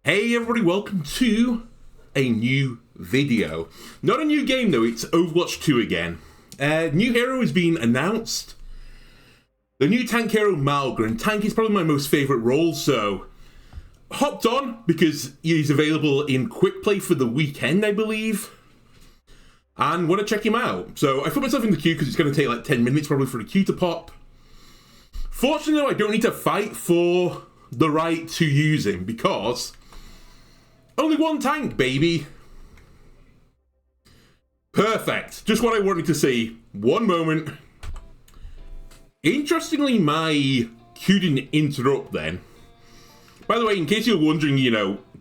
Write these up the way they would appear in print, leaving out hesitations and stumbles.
Hey everybody, welcome to a new video. Not a new game though, it's Overwatch 2 again. New hero has been announced. The new tank hero Mauga, and tank is probably my most favourite role, so hopped on because he's available in quick play for the weekend, I believe. And want to check him out. So I put myself in the queue because it's going to take like 10 minutes probably for the queue to pop. Fortunately though, I don't need to fight for the right to use him because only one tank, baby. Perfect. Just what I wanted to see. One moment. Interestingly, my queue didn't interrupt then. By the way, in case you're wondering,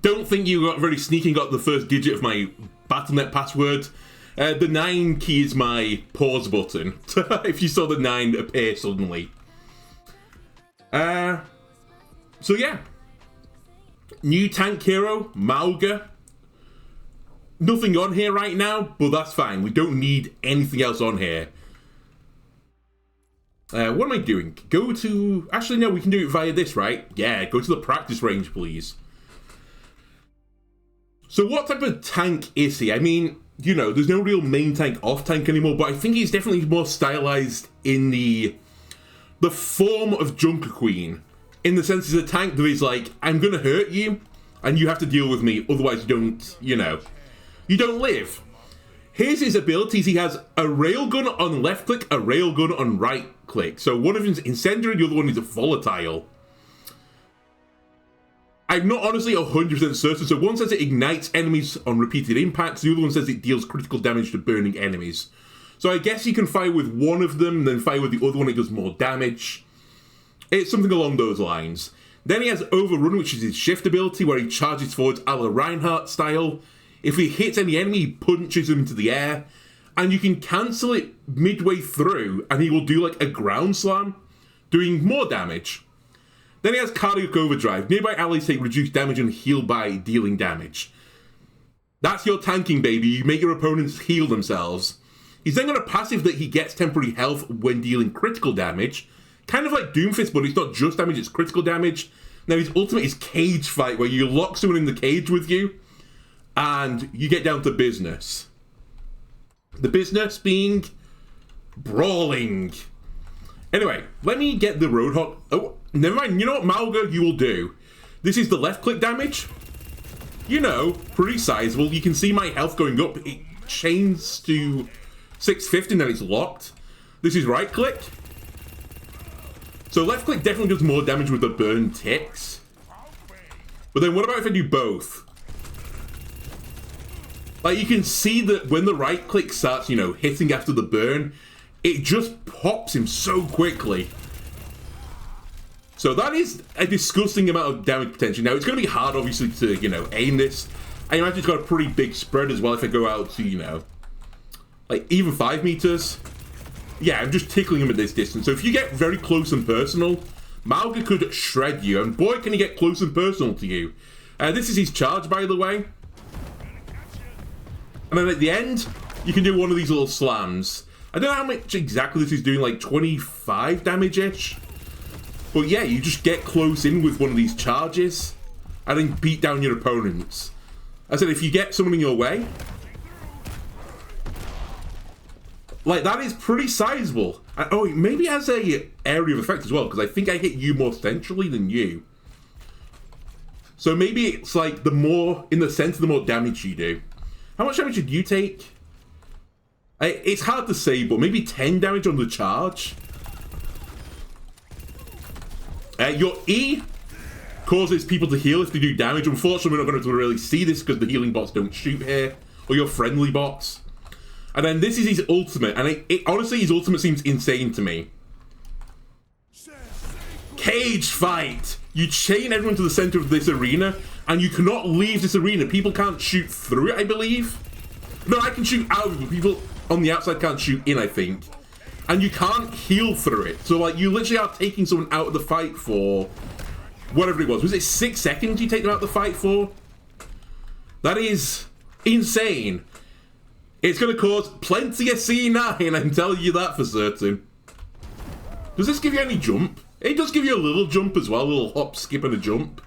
don't think you got very sneaky and got the first digit of my Battle.net password. The 9 key is my pause button. If you saw the 9 appear suddenly. So yeah. New tank hero, Mauga. Nothing on here right now, but that's fine. We don't need anything else on here. What am I doing? Go to... Actually, no, we can do it via this, right? Yeah, go to the practice range, please. So what type of tank is he? I mean, there's no real main tank, off tank anymore, but I think he's definitely more stylized in the form of Junker Queen. In the sense he's a tank that is like, I'm gonna hurt you, and you have to deal with me, otherwise you don't live. Here's his abilities. He has a railgun on left click, a railgun on right click. So one of them is incendiary, the other one is a volatile. I'm not honestly 100% certain. So one says it ignites enemies on repeated impacts, the other one says it deals critical damage to burning enemies. So I guess you can fire with one of them, then fire with the other one, it does more damage. It's something along those lines. Then he has Overrun, which is his shift ability, where he charges forwards a la Reinhardt style. If he hits any enemy, he punches them into the air. And you can cancel it midway through, and he will do like a ground slam, doing more damage. Then he has Cardiac Overdrive. Nearby allies take reduced damage and heal by dealing damage. That's your tanking, baby. You make your opponents heal themselves. He's then got a passive that he gets temporary health when dealing critical damage. Kind of like Doomfist, but it's not just damage, it's critical damage. Now his ultimate is Cage Fight, where you lock someone in the cage with you, and you get down to business. The business being brawling. Anyway, let me get the Roadhog. Oh, never mind. You know what, Mauga, you will do. This is the left click damage. Pretty sizable. You can see my health going up. It chains to 650, and then it's locked. This is right click. So left click definitely does more damage with the burn ticks. But then what about if I do both? Like, you can see that when the right click starts, hitting after the burn, it just pops him so quickly. So that is a disgusting amount of damage potential. Now, it's going to be hard, obviously, to, aim this. I imagine it's got a pretty big spread as well if I go out to, like, even 5 meters. Yeah, I'm just tickling him at this distance. So if you get very close and personal, Mauga could shred you. And boy, can he get close and personal to you. This is his charge, by the way. And then at the end, you can do one of these little slams. I don't know how much exactly this is doing, like 25 damage-ish. But yeah, you just get close in with one of these charges and then beat down your opponents. I said, if you get someone in your way, like, that is pretty sizable. Oh, maybe it has a area of effect as well, because I think I hit you more centrally than you. So maybe it's like the more, in the center, the more damage you do. How much damage did you take? It's hard to say, but maybe 10 damage on the charge. Your E causes people to heal if they do damage. Unfortunately, we're not going to really see this because the healing bots don't shoot here, or your friendly bots. And then this is his ultimate, and honestly, his ultimate seems insane to me. Cage Fight! You chain everyone to the center of this arena, and you cannot leave this arena. People can't shoot through it, I believe. No, I can shoot out of it, but people on the outside can't shoot in, I think. And you can't heal through it. So, like, you literally are taking someone out of the fight for whatever it was. Was it 6 seconds you take them out of the fight for? That is insane. It's going to cause plenty of C9, I'm telling you that for certain. Does this give you any jump? It does give you a little jump as well, a little hop, skip, and a jump.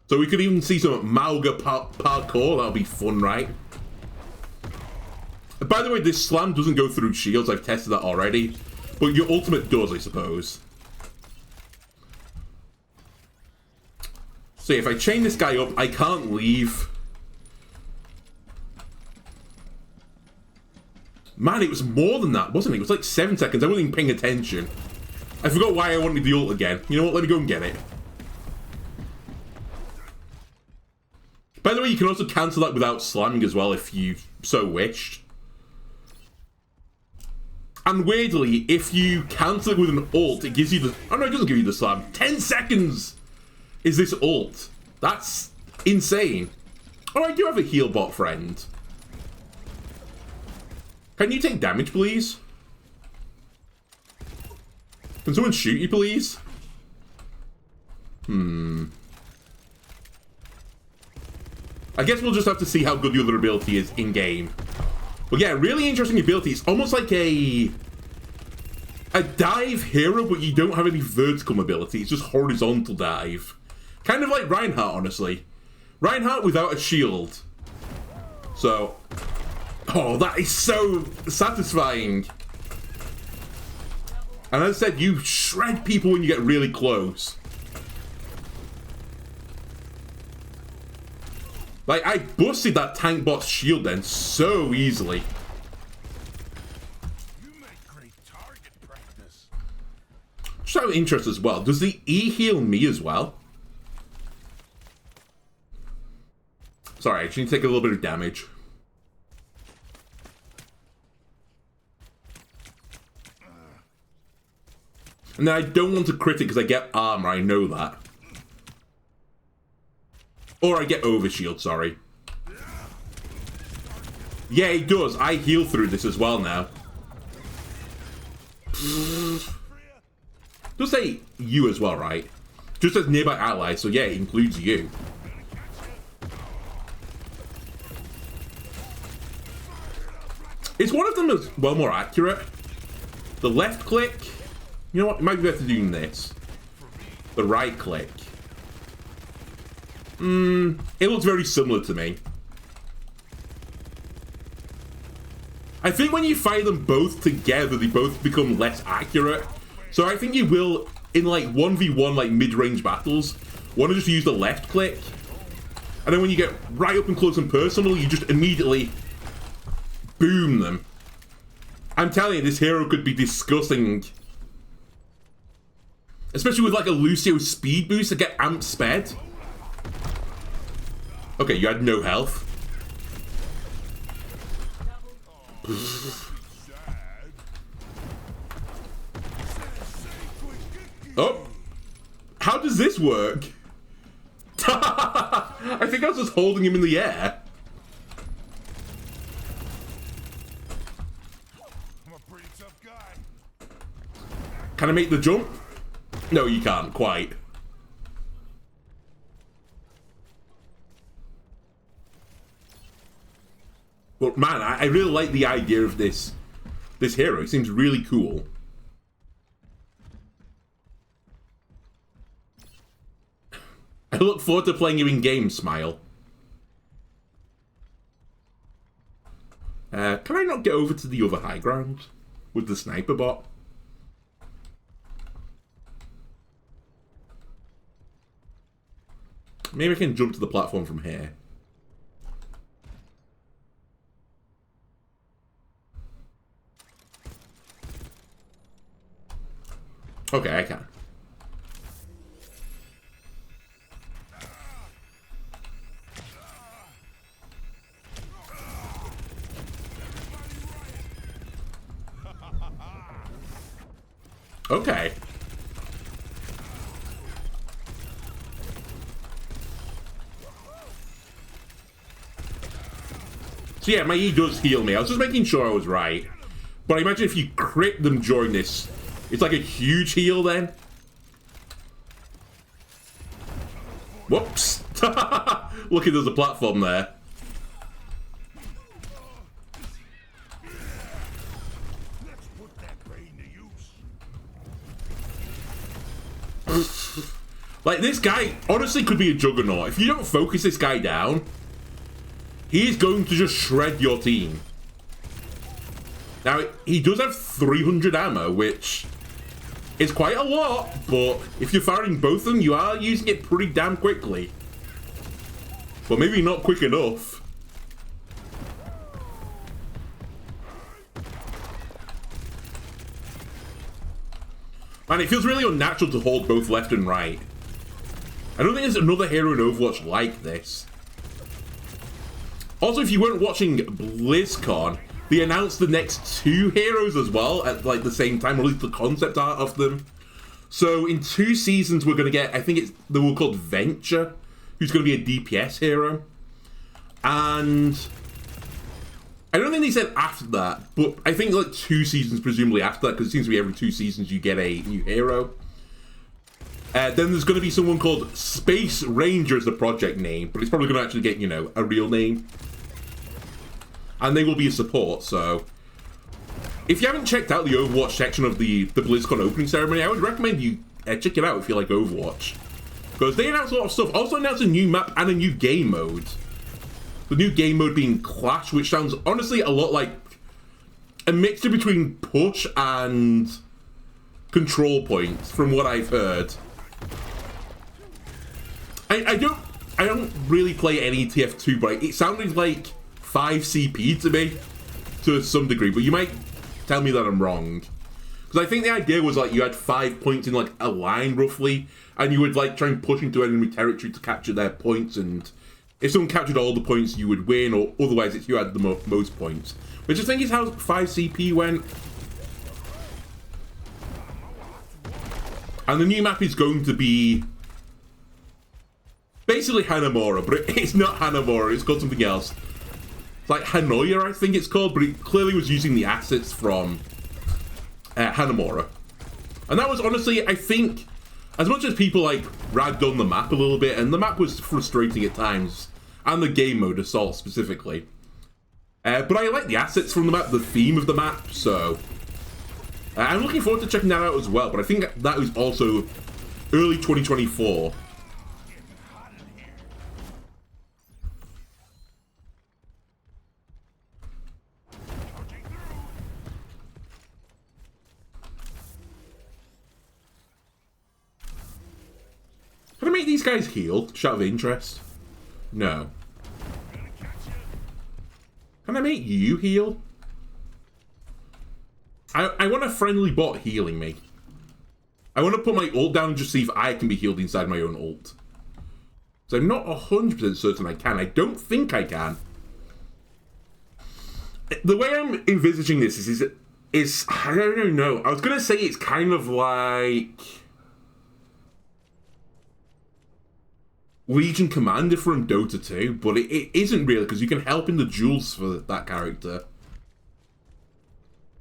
So we could even see some Mauga parkour. That'll be fun, right? By the way, this slam doesn't go through shields. I've tested that already. But your ultimate does, I suppose. So if I chain this guy up, I can't leave. Man, it was more than that, wasn't it? It was like 7 seconds. I wasn't even paying attention. I forgot why I wanted the ult again. You know what? Let me go and get it. By the way, you can also cancel that without slamming as well if you so wished. And weirdly, if you cancel it with an ult, it gives you the... Oh no, it doesn't give you the slam. 10 seconds is this ult. That's insane. Oh, I do have a heal bot friend. Can you take damage, please? Can someone shoot you, please? I guess we'll just have to see how good the other ability is in-game. But yeah, really interesting ability. It's almost like a dive hero, but you don't have any vertical mobility. It's just horizontal dive. Kind of like Reinhardt, honestly. Reinhardt without a shield. So... Oh, that is so satisfying. And as I said, you shred people when you get really close. Like, I busted that tank bot's shield then so easily. You make great target practice. Just out of interest as well, does the E heal me as well? Sorry, I just need to take a little bit of damage. And then I don't want to crit it because I get armor, I know that. Or I get overshield, sorry. Yeah, it does. I heal through this as well now. Does say you as well, right? Just as nearby ally, so yeah, it includes you. Is one of them as well more accurate? The left click? You know what? It might be better doing this. The right click. It looks very similar to me. I think when you fire them both together, they both become less accurate. So I think you will, in like 1v1, like mid-range battles, want to just use the left click. And then when you get right up and close and personal, you just immediately boom them. I'm telling you, this hero could be disgusting. Especially with like a Lucio speed boost to get amp sped. Okay, you had no health. Oh! How does this work? I think I was just holding him in the air. I'm a pretty tough guy. Can I make the jump? No, you can't quite. But man, I really like the idea of this hero. It seems really cool. I look forward to playing you in game, Smile. Can I not get over to the other high ground with the sniper bot? Maybe I can jump to the platform from here. Okay, I can. Okay. So yeah, my E does heal me. I was just making sure I was right. But I imagine if you crit them during this, it's like a huge heal then. Whoops. Look, there's a platform there. Let's put that brain to use. Like, this guy honestly could be a juggernaut. If you don't focus this guy down, he's going to just shred your team. Now, he does have 300 ammo, which is quite a lot, but if you're firing both of them, you are using it pretty damn quickly. But maybe not quick enough. Man, it feels really unnatural to hold both left and right. I don't think there's another hero in Overwatch like this. Also, if you weren't watching BlizzCon, they announced the next 2 heroes as well at like the same time, or at least the concept art of them. So in 2 seasons, we're going to get, I think they were called Venture, who's going to be a DPS hero. And I don't think they said after that, but I think like 2 seasons presumably after that, because it seems to be every 2 seasons you get a new hero. Then there's going to be someone called Space Ranger as the project name, but it's probably going to actually get, you know, a real name. And they will be a support, so if you haven't checked out the Overwatch section of the BlizzCon opening ceremony, I would recommend you check it out if you like Overwatch. Because they announced a lot of stuff. Also announced a new map and a new game mode. The new game mode being Clash, which sounds honestly a lot like a mixture between Push and Control Point, from what I've heard. I don't really play any TF2, but it sounded like 5 CP to me, to some degree, but you might tell me that I'm wrong. Because I think the idea was like you had 5 points in like a line roughly, and you would like try and push into enemy territory to capture their points, and if someone captured all the points you would win, or otherwise it's you had the most points. Which I think is how 5 CP went. And the new map is going to be basically Hanamura, but it's not Hanamura, it's called something else. It's like Hanoya, I think it's called, but it clearly was using the assets from Hanamura. And that was honestly, I think, as much as people like ragged on the map a little bit, and the map was frustrating at times, and the game mode Assault specifically. But I like the assets from the map, the theme of the map, so I'm looking forward to checking that out as well, but I think that was also early 2024. Can I make these guys heal, just out of interest? No. Can I make you heal? I want a friendly bot healing me. I want to put my ult down and just see if I can be healed inside my own ult. So I'm not 100% certain I can. I don't think I can. The way I'm envisaging this is I don't know. I was going to say it's kind of like Legion Commander from Dota 2, but it isn't really, because you can help in the duels for that character.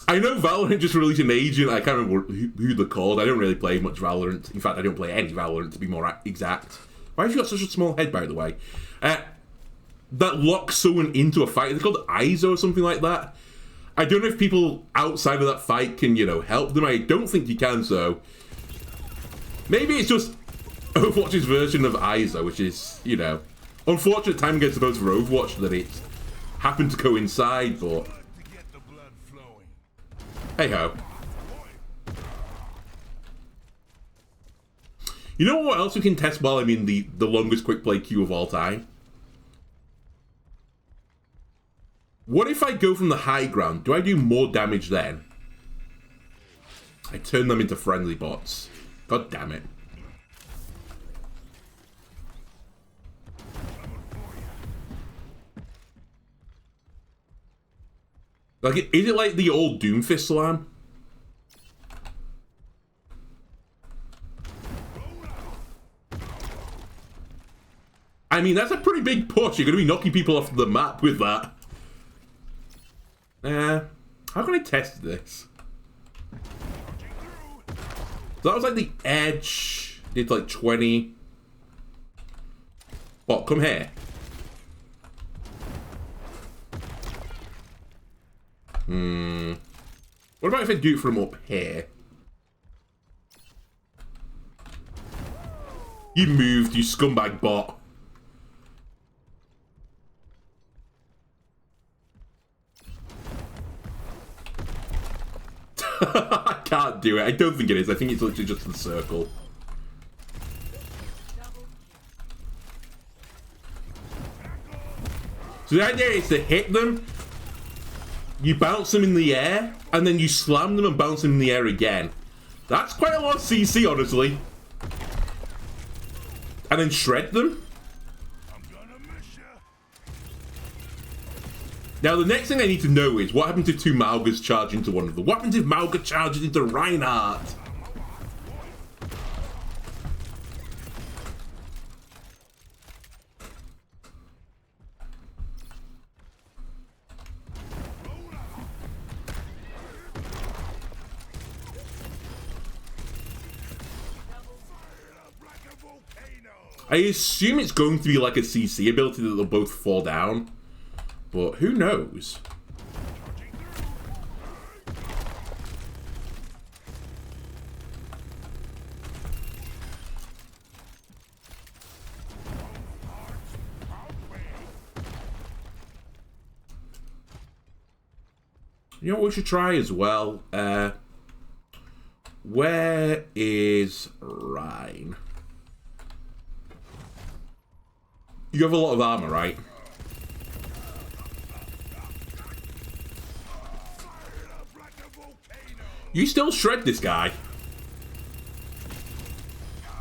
I know Valorant just released an agent, I can't remember who they're called. I don't really play much Valorant. In fact, I don't play any Valorant, to be more exact. Why have you got such a small head, by the way? That locks someone into a fight. It's called ISO or something like that. I don't know if people outside of that fight can, you know, help them. I don't think you can, so maybe it's just Overwatch's version of ISO, which is, you know, unfortunate time against those for Overwatch that it happened to coincide, but hey ho. You know what else we can test while I'm in the longest quick play queue of all time? What if I go from the high ground? Do I do more damage then? I turn them into friendly bots. God damn it. Like, is it like the old Doomfist slam? I mean, that's a pretty big push. You're going to be knocking people off the map with that. How can I test this? So that was like the edge. Did like 20. Bot, come here. What about if I do it from up here? You moved, you scumbag bot. I can't do it. I don't think it is. I think it's literally just the circle. So the idea is to hit them, you bounce them in the air, and then you slam them and bounce them in the air again. That's quite a lot of CC, honestly. And then shred them. I'm gonna miss ya. Now, the next thing I need to know is what happens if two Maugas charge into one of them? What happens if Mauga charges into Reinhardt? I assume it's going to be like a CC ability that they'll both fall down, but who knows? You know what we should try as well? Where is Rhine? You have a lot of armor, right? You still shred this guy.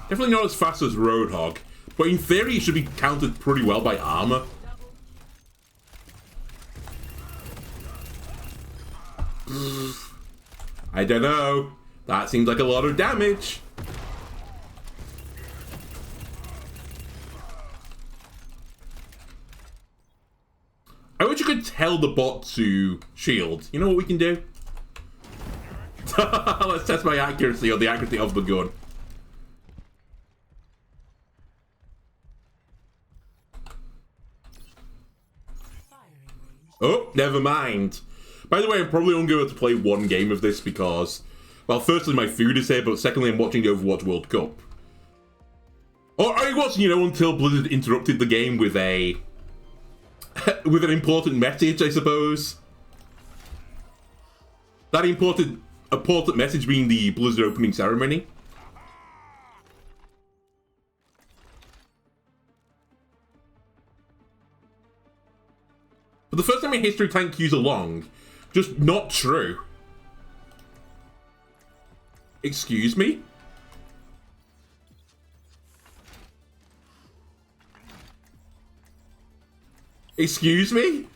Definitely not as fast as Roadhog, but in theory it should be countered pretty well by armor. I don't know. That seems like a lot of damage. I wish you could tell the bot to shield. You know what we can do? Let's test my accuracy or the accuracy of the gun. Oh, never mind. By the way, I'm probably only going to play one game of this because, well, firstly, my food is here, but secondly, I'm watching the Overwatch World Cup. Or I was, you know, until Blizzard interrupted the game with a... with an important message, I suppose. That important message being the Blizzard opening ceremony. But the first time in history tank queues are long. Just not true. Excuse me? Excuse me?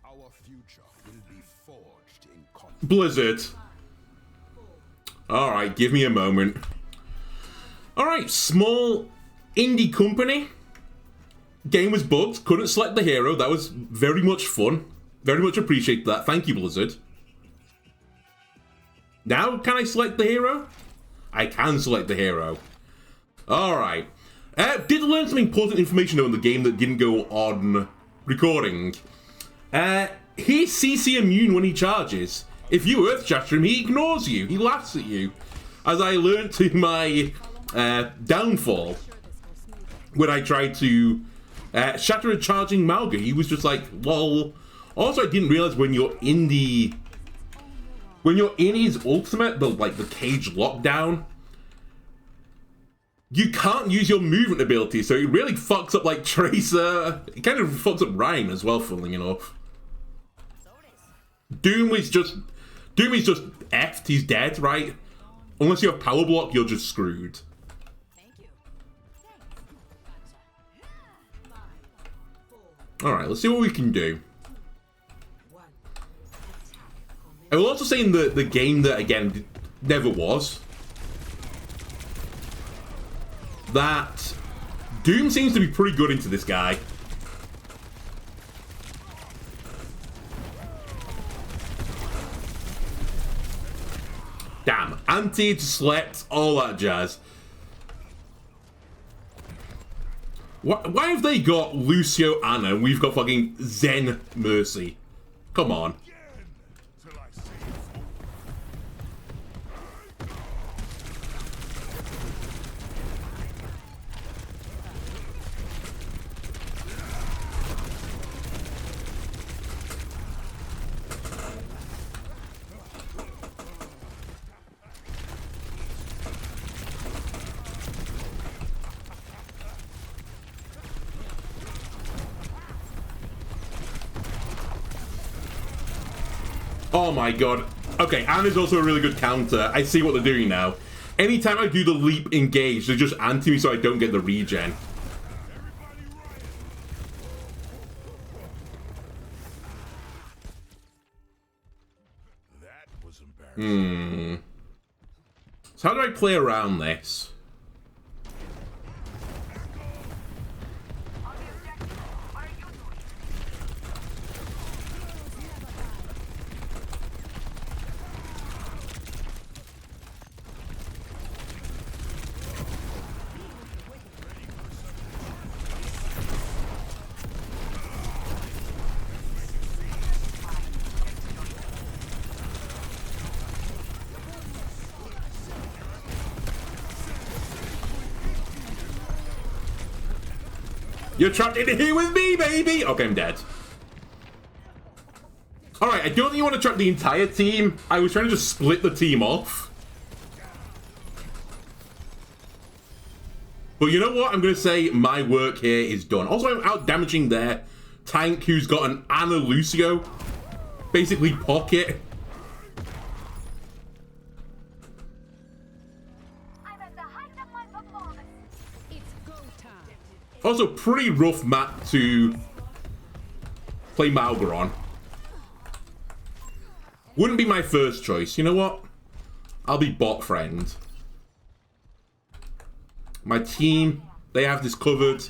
Our future will be forged in conflict. Blizzard. Alright, give me a moment. Alright, small indie company. Game was bugged, couldn't select the hero. That was very much fun. Very much appreciate that. Thank you, Blizzard. Now, can I select the hero? I can select the hero. Alright. Did learn some important information though in the game that didn't go on recording. He's CC immune when he charges. If you earth shatter him, he ignores you. He laughs at you. As I learned to my downfall when I tried to shatter a charging Mauga. He was just like, lol. Also, I didn't realize when you're in the... when you're in his ultimate, the cage lockdown, you can't use your movement ability, so it really fucks up like Tracer. It kind of fucks up Ryan as well, funnily enough. Doom is just effed, he's dead, right? Unless you have power block, you're just screwed. Alright, let's see what we can do. I will also say in the game that, again, never was, that Doom seems to be pretty good into this guy. Damn, anti-slept, all that jazz. Why have they got Lucio Anna and we've got fucking Zen Mercy? Come on. Oh my god. Okay, Ana's also a really good counter. I see what they're doing now. Anytime I do the leap engage, they just anti me so I don't get the regen. That was embarrassing. So how do I play around this? You're trapped in here with me, baby! Okay, I'm dead. Alright, I don't think you want to trap the entire team. I was trying to just split the team off. But you know what? I'm going to say my work here is done. Also, I'm out damaging their tank who's got an Ana Lucio. Basically, pocket. Also, pretty rough map to play Mauga on. Wouldn't be my first choice. You know what? I'll be bot friend. My team, they have this covered.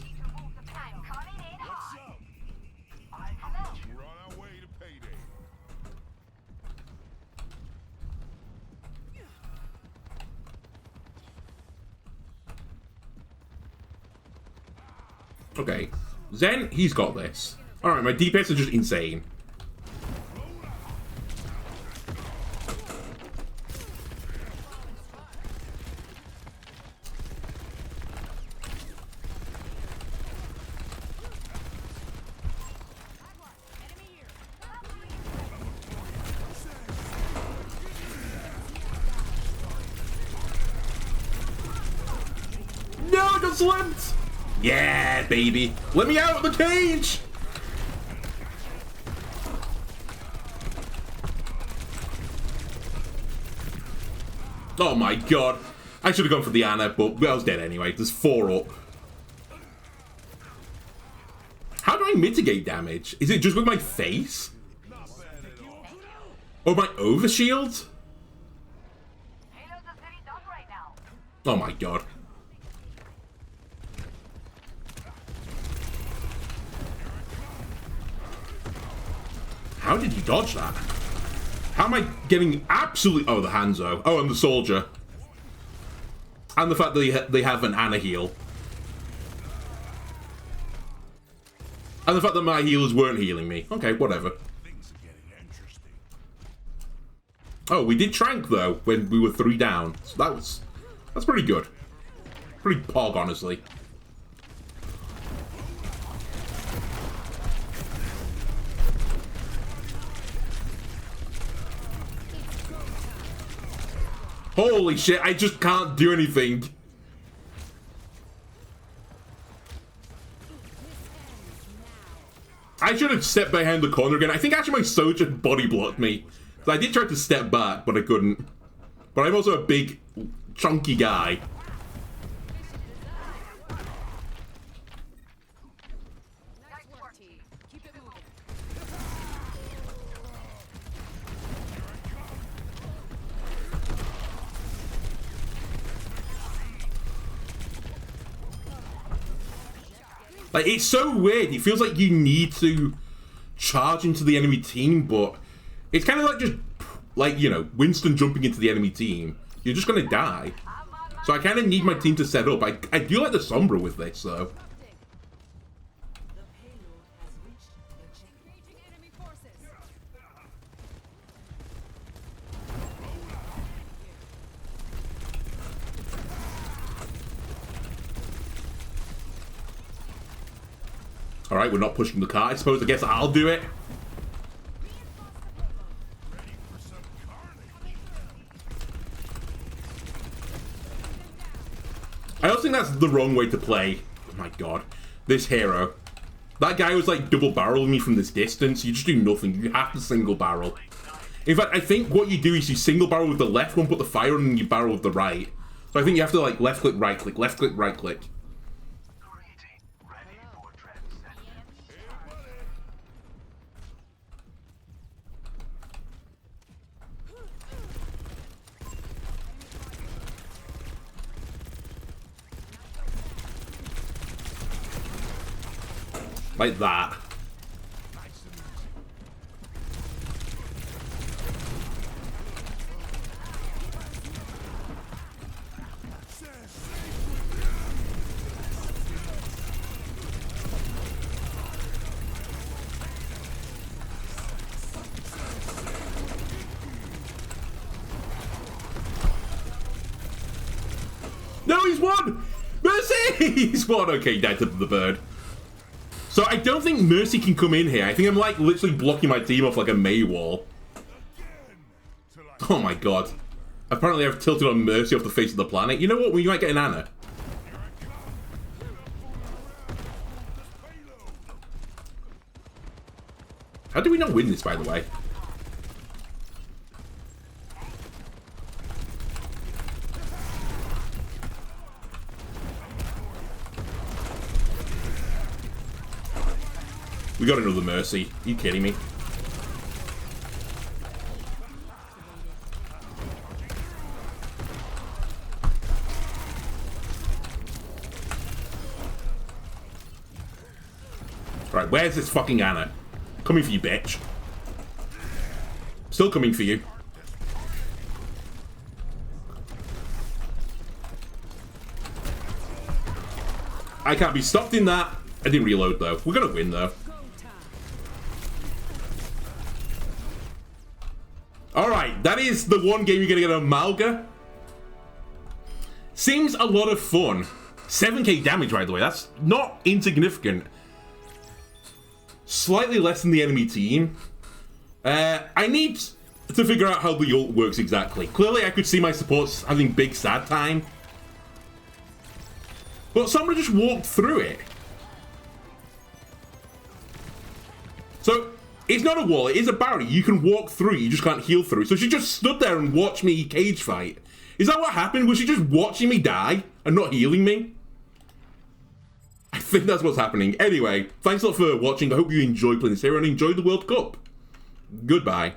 Okay, Zen, he's got this. Alright, my DPS are just insane. No, I got slipped! Yeah, baby. Let me out of the cage! Oh my god. I should have gone for the Ana, but I was dead anyway. There's 4 up. How do I mitigate damage? Is it just with my face? Or my overshield? Oh my god. How did he dodge that? How am I getting absolutely... Oh, the Hanzo. Oh, and the soldier. And the fact that they have an Ana heal. And the fact that my healers weren't healing me. Okay, whatever. Oh, we did trank, though, when we were 3 down. So that's pretty good. Pretty pog, honestly. Holy shit, I just can't do anything. I should have stepped behind the corner again. I think actually my soldier body blocked me. So I did try to step back, but I couldn't. But I'm also a big, chunky guy. Like, it's so weird. It feels like you need to charge into the enemy team, but it's kind of like just, like, you know, Winston jumping into the enemy team. You're just going to die. So I kind of need my team to set up. I do like the Sombra with this, though. Alright, we're not pushing the cart, I suppose. I guess I'll do it. I also think that's the wrong way to play. Oh my god. This hero. That guy was like double barreling me from this distance. You just do nothing. You have to single barrel. In fact, I think what you do is you single barrel with the left one, put the fire on, and you barrel with the right. So I think you have to like left click, right click, left click, right click. Like that. No, he's won! Mercy! He's won! Okay, dead to the bird. So I don't think Mercy can come in here. I think I'm like literally blocking my team off like a May wall. Oh my god. Apparently I've tilted on Mercy off the face of the planet. You know what? We might get an Anna. How do we not win this, by the way? We got another Mercy. Are you kidding me? Right, where's this fucking Anna? Coming for you, bitch. Still coming for you. I can't be stopped in that. I didn't reload, though. We're gonna win, though. Alright, that is the one game you're gonna get on Mauga. Seems a lot of fun. 7k damage, by the way. That's not insignificant. Slightly less than the enemy team. I need to figure out how the ult works exactly. Clearly, I could see my supports having big sad time. But someone just walked through it. So, it's not a wall, it is a barrier. You can walk through, you just can't heal through. So she just stood there and watched me cage fight. Is that what happened? Was she just watching me die and not healing me? I think that's what's happening. Anyway, thanks a lot for watching. I hope you enjoyed playing this hero and enjoyed the World Cup. Goodbye.